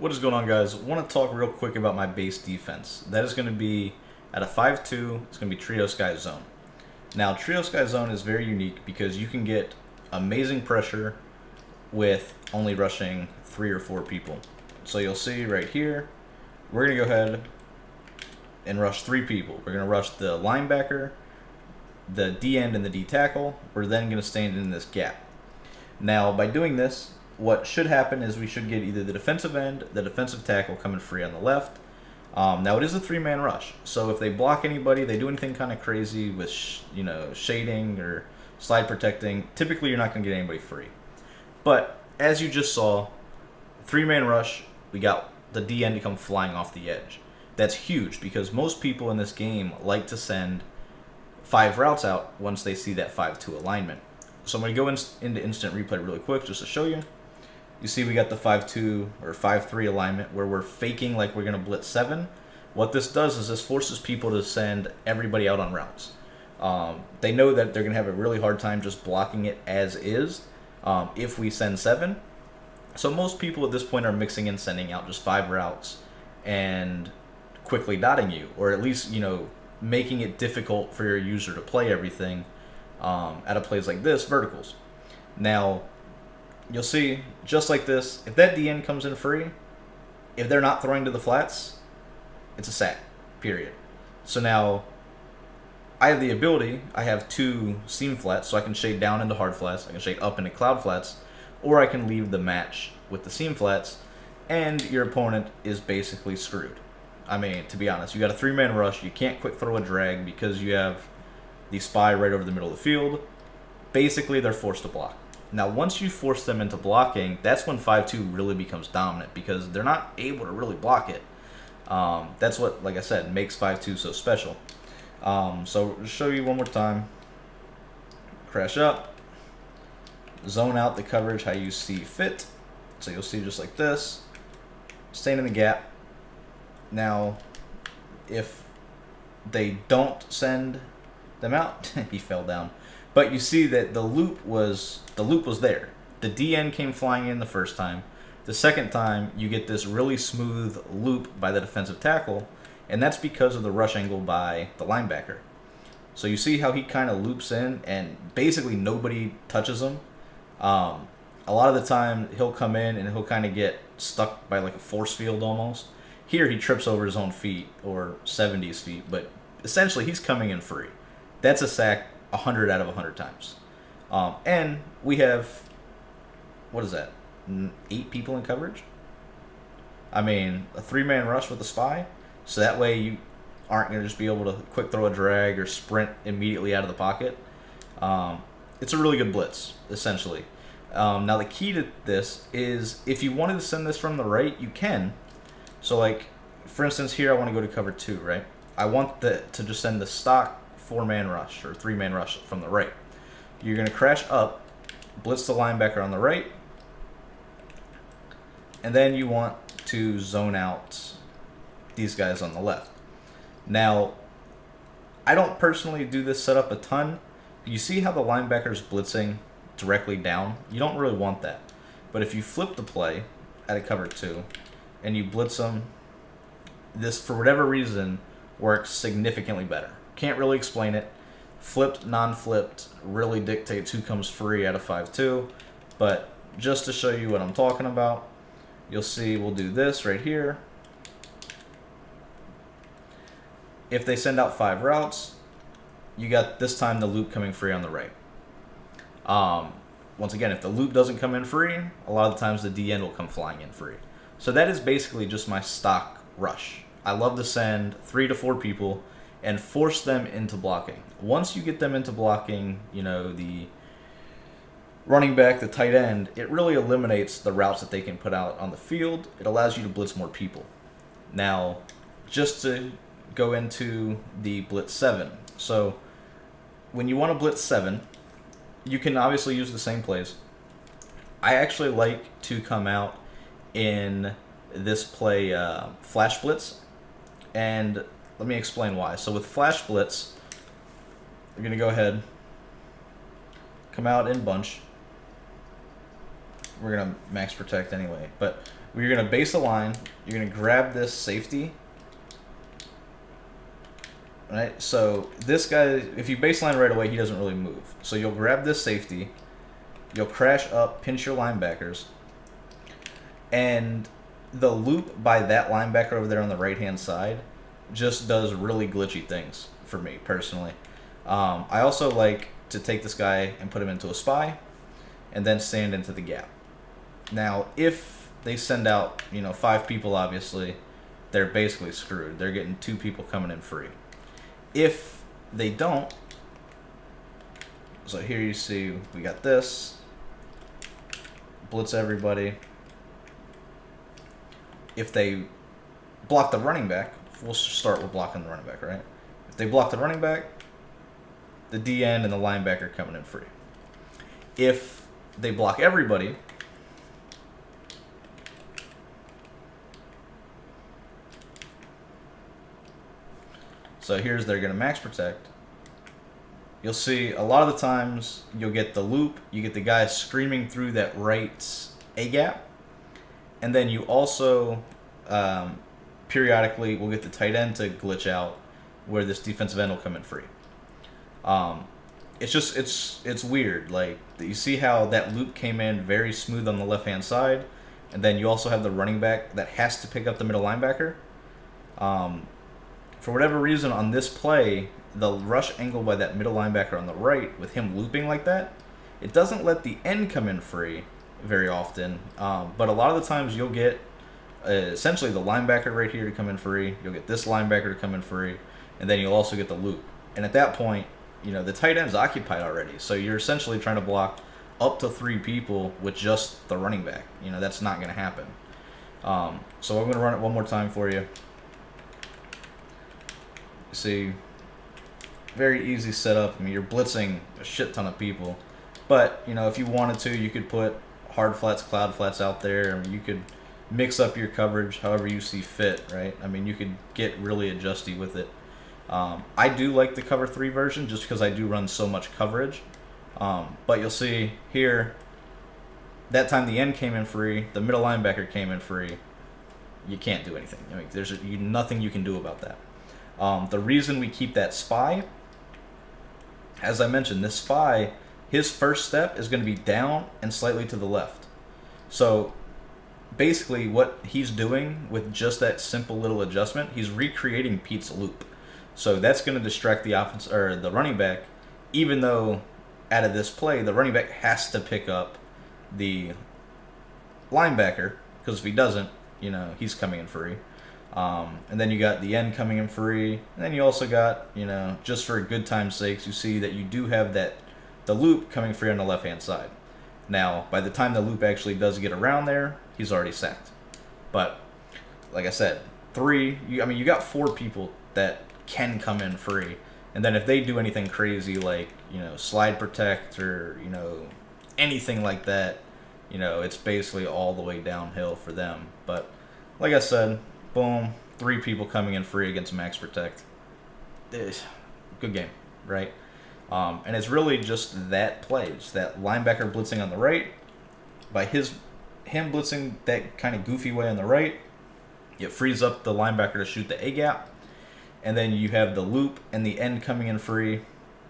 What is going on, guys? I want to talk real quick about my base defense. That is going to be at a 5-2, it's going to be Trio Sky Zone. Now, Trio Sky Zone is very unique because you can get amazing pressure with only rushing 3 or 4 people. So you'll see right here, we're going to go ahead and rush 3 people. We're going to rush the linebacker, the D end, and the D tackle. We're then going to stand in this gap. Now, by doing this, what should happen is we should get either the defensive end, the defensive tackle coming free on the left. Now it is a 3-man rush, so if they block anybody, they do anything kind of crazy with shading or slide protecting, typically you're not going to get anybody free. But as you just saw, 3-man rush, we got the D end to come flying off the edge. That's huge because most people in this game like to send 5 routes out once they see that 5-2 alignment. So I'm going to go into instant replay really quick just to show you. You see we got the 5-2 or 5-3 alignment where we're faking like we're going to blitz 7. What this does is this forces people to send everybody out on routes. They know that they're going to have a really hard time just blocking it as is if we send 7. So most people at this point are mixing and sending out just 5 routes and quickly dotting you, or at least, making it difficult for your user to play everything at a plays like this, verticals. Now, you'll see, just like this, if that DN comes in free, if they're not throwing to the flats, it's a sack, period. So now, I have the ability, I have 2 seam flats, so I can shade down into hard flats, I can shade up into cloud flats, or I can leave the match with the seam flats, and your opponent is basically screwed. I mean, to be honest, you got a 3-man rush, you can't quick throw a drag because you have the spy right over the middle of the field. Basically, they're forced to block. Now, once you force them into blocking, that's when 5-2 really becomes dominant because they're not able to really block it. That's what, like I said, makes 5-2 so special. So, to show you one more time. Crash up. Zone out the coverage how you see fit. So, you'll see just like this. Staying in the gap. Now, if they don't send them out, he fell down. But you see that the loop was there. The DN came flying in the first time. The second time, you get this really smooth loop by the defensive tackle, and that's because of the rush angle by the linebacker. So you see how he kind of loops in, and basically nobody touches him. A lot of the time, he'll come in and he'll kind of get stuck by like a force field almost. Here, he trips over his own feet, or 70s feet, but essentially he's coming in free. That's a sack 100 out of 100 times. And we have, what is that, 8 people in coverage? I mean, a 3-man rush with a spy, so that way you aren't going to just be able to quick throw a drag or sprint immediately out of the pocket. It's a really good blitz, essentially. Now, the key to this is if you wanted to send this from the right, you can. So, like, for instance, here I want to go to cover 2, right? I want to just send the stock 4-man rush or 3-man rush from the right. You're going to crash up, blitz the linebacker on the right, and then you want to zone out these guys on the left. Now, I don't personally do this setup a ton. You see how the linebacker's blitzing directly down? You don't really want that. But if you flip the play at a cover 2 and you blitz them, this, for whatever reason, works significantly better. Can't really explain it. Flipped, non-flipped really dictates who comes free out of 5-2. But just to show you what I'm talking about, you'll see we'll do this right here. If they send out 5 routes, you got this time the loop coming free on the right. Once again, if the loop doesn't come in free, a lot of the times the DN will come flying in free. So that is basically just my stock rush. I love to send 3 to 4 people and force them into blocking. Once you get them into blocking, the running back, the tight end, it really eliminates the routes that they can put out on the field. It allows you to blitz more people. Now, just to go into the blitz 7. So, when you want to blitz 7, you can obviously use the same plays. I actually like to come out in this play flash blitz, and let me explain why. So with flash blitz, you're going to go ahead, come out in bunch. We're going to max protect anyway, but where you're going to base a line, you're going to grab this safety, right? So this guy, if you baseline right away, he doesn't really move. So you'll grab this safety, you'll crash up, pinch your linebackers, and the loop by that linebacker over there on the right-hand side just does really glitchy things for me, personally. I also like to take this guy and put him into a spy, and then stand into the gap. Now, if they send out, 5 people, obviously, they're basically screwed. They're getting 2 people coming in free. If they don't, so here you see we got this, blitz everybody. If they block the running back, we'll start with blocking the running back, right? If they block the running back, the DN and the linebacker are coming in free. If they block everybody, so here's they're going to max protect. You'll see a lot of the times you'll get the loop, you get the guy screaming through that right A gap, and then you also periodically will get the tight end to glitch out where this defensive end will come in free. It's weird. Like, you see how that loop came in very smooth on the left hand side, and then you also have the running back that has to pick up the middle linebacker. For whatever reason on this play, the rush angle by that middle linebacker on the right, with him looping like that, it doesn't let the end come in free very often. But a lot of the times you'll get essentially the linebacker right here to come in free. You'll get this linebacker to come in free, and then you'll also get the loop. And at that point, the tight end's occupied already. So you're essentially trying to block up to 3 people with just the running back. That's not going to happen. So I'm going to run it one more time for you. See, very easy setup. I mean, you're blitzing a shit ton of people. But, if you wanted to, you could put hard flats, cloud flats out there. I mean, you could mix up your coverage however you see fit, right? I mean, you could get really adjusty with it. I do like the cover 3 version just because I do run so much coverage. But you'll see here, that time the end came in free, the middle linebacker came in free. You can't do anything. I mean, there's nothing you can do about that. The reason we keep that spy, as I mentioned, this spy, his first step is going to be down and slightly to the left. So basically what he's doing with just that simple little adjustment, he's recreating Pete's loop. So that's going to distract the offense or the running back, even though out of this play, the running back has to pick up the linebacker, because if he doesn't, he's coming in free. And then you got the end coming in free, and then you also got, just for good time's sakes, you see that you do have the loop coming free on the left hand side. Now, by the time the loop actually does get around there, he's already sacked. But like I said, you got 4 people that can come in free, and then if they do anything crazy like slide protect or anything like that, it's basically all the way downhill for them. But like I said, boom, 3 people coming in free against max protect. Good game, right? And it's really just that play, just that linebacker blitzing on the right. By him blitzing that kind of goofy way on the right, it frees up the linebacker to shoot the A gap. And then you have the loop and the end coming in free.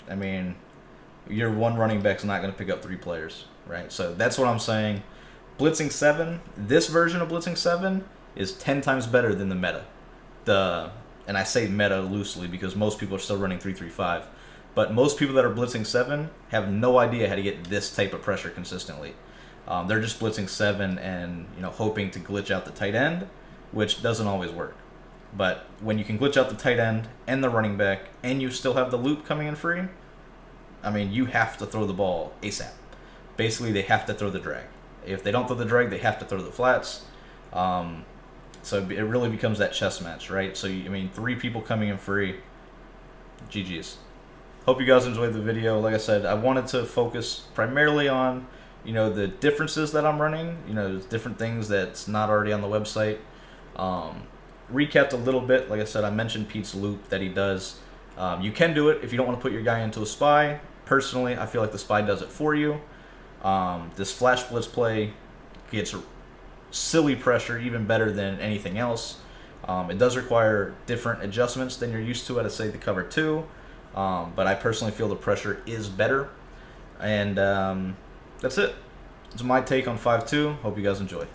I mean, your one running back's not going to pick up 3 players, right? So that's what I'm saying. Blitzing 7, this version of Blitzing 7 is 10 times better than the meta. And I say meta loosely because most people are still running 3-3-5. But most people that are blitzing 7 have no idea how to get this type of pressure consistently. They're just blitzing 7 and hoping to glitch out the tight end, which doesn't always work. But when you can glitch out the tight end and the running back and you still have the loop coming in free, I mean, you have to throw the ball ASAP. Basically, they have to throw the drag. If they don't throw the drag, they have to throw the flats. So it really becomes that chess match, right? So, 3 people coming in free, GG's. Hope you guys enjoyed the video. Like I said, I wanted to focus primarily on, the differences that I'm running, different things that's not already on the website. Recapped a little bit. Like I said, I mentioned Pete's loop that he does. You can do it if you don't want to put your guy into a spy. Personally, I feel like the spy does it for you. This flash blitz play gets silly pressure, even better than anything else. It does require different adjustments than you're used to at, say, the Cover 2, but I personally feel the pressure is better. And that's it. It's my take on 5.2. Hope you guys enjoy.